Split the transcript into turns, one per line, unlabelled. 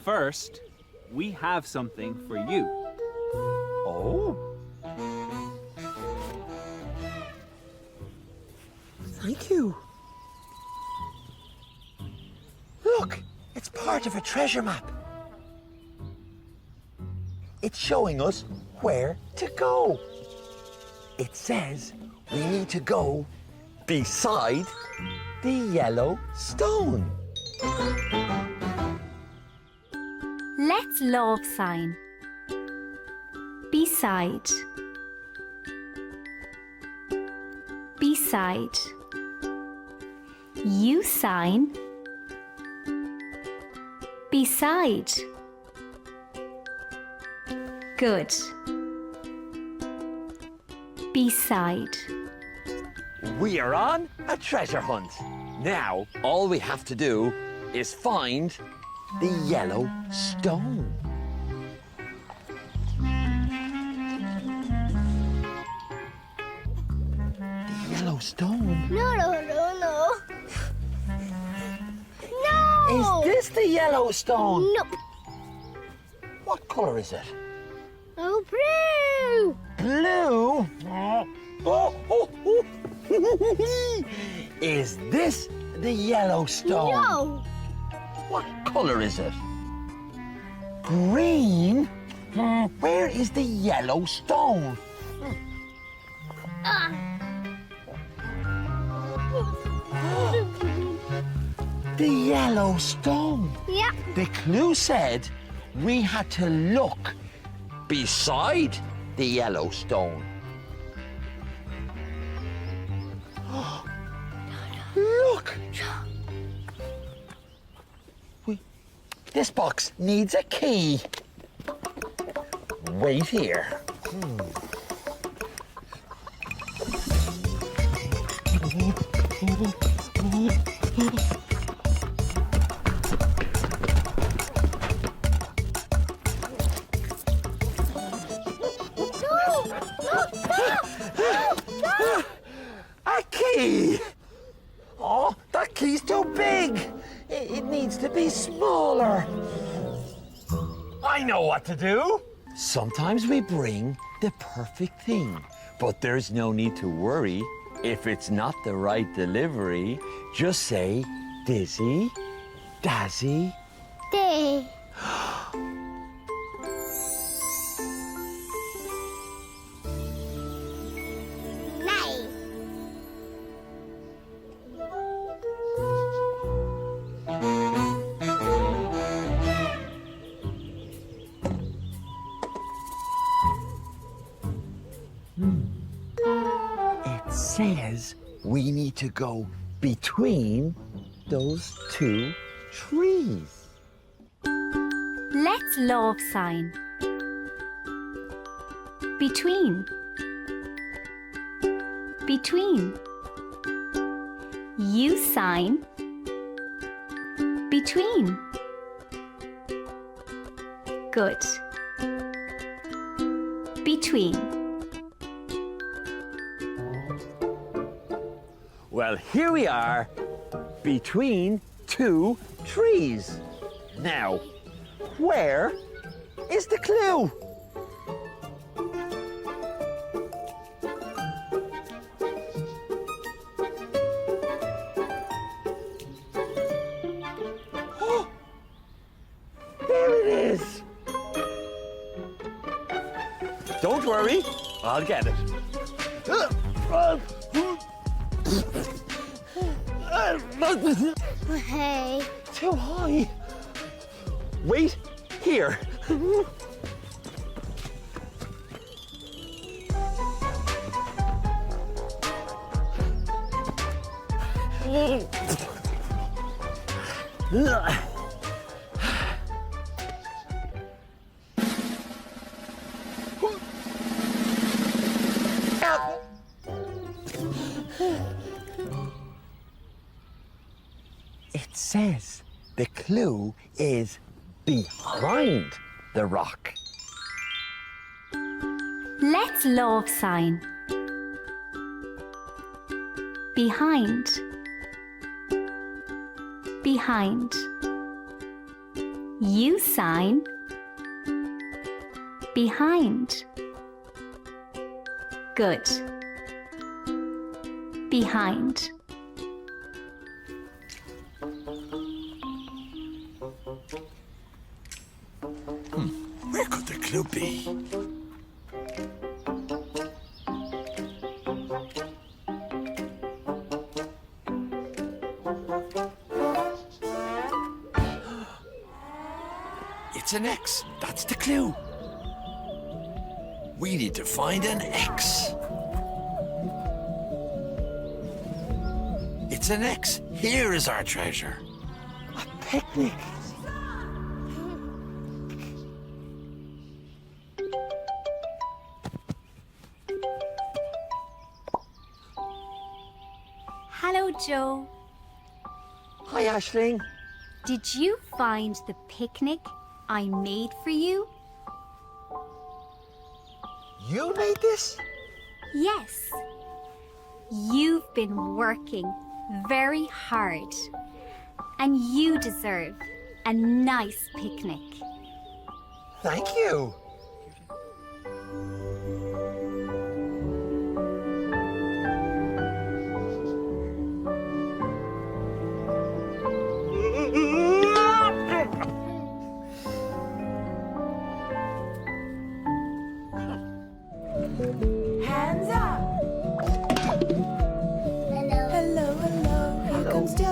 first, we have something for you.
Oh. Thank you. Look, it's part of a treasure map. It's showing us where to go. It says we need to go beside the yellow stone.
Let's love sign. Beside. Beside. You sign. Beside. Good. Beside.
We are on a treasure hunt. Now, all we have to do is find the yellow stone. The yellow stone?
No. No!
Is this the yellow stone?
Nope.
What color is it?
Oh, blue!
Blue? Oh. Is this the yellow stone?
No!
What color is it? Green? Where is the yellow stone? The yellow stone.
Yeah.
The clue said we had to look beside the yellow stone. Look! This box needs a key. Wait here. A key! Oh, that key's too big. It needs to be smaller. I know what to do. Sometimes we bring the perfect thing, but there's no need to worry if it's not the right delivery. Just say, Dizzy, Dazzy.
Day. Night.
It says we need to go between those two trees.
Let's love sign. Between. Between. You sign. Between. Good. Between.
Well, here we are, between two trees. Now, where is the clue? Oh, there it is. Don't worry, I'll get it.
Hey.
Too high. Wait here. It says the clue is behind the rock.
Let's love sign. Behind. Behind. You sign behind. Good. Behind.
Where could the clue be? It's an X. That's the clue. We need to find an X. It's an X. Here is our treasure. A picnic.
Hello, Joe.
Hi, Aisling.
Did you find the picnic I made for you?
You made this?
Yes. You've been working very hard, and you deserve a nice picnic.
Thank you.
Hands up!
Hello.
Hello, hello, here comes Joe.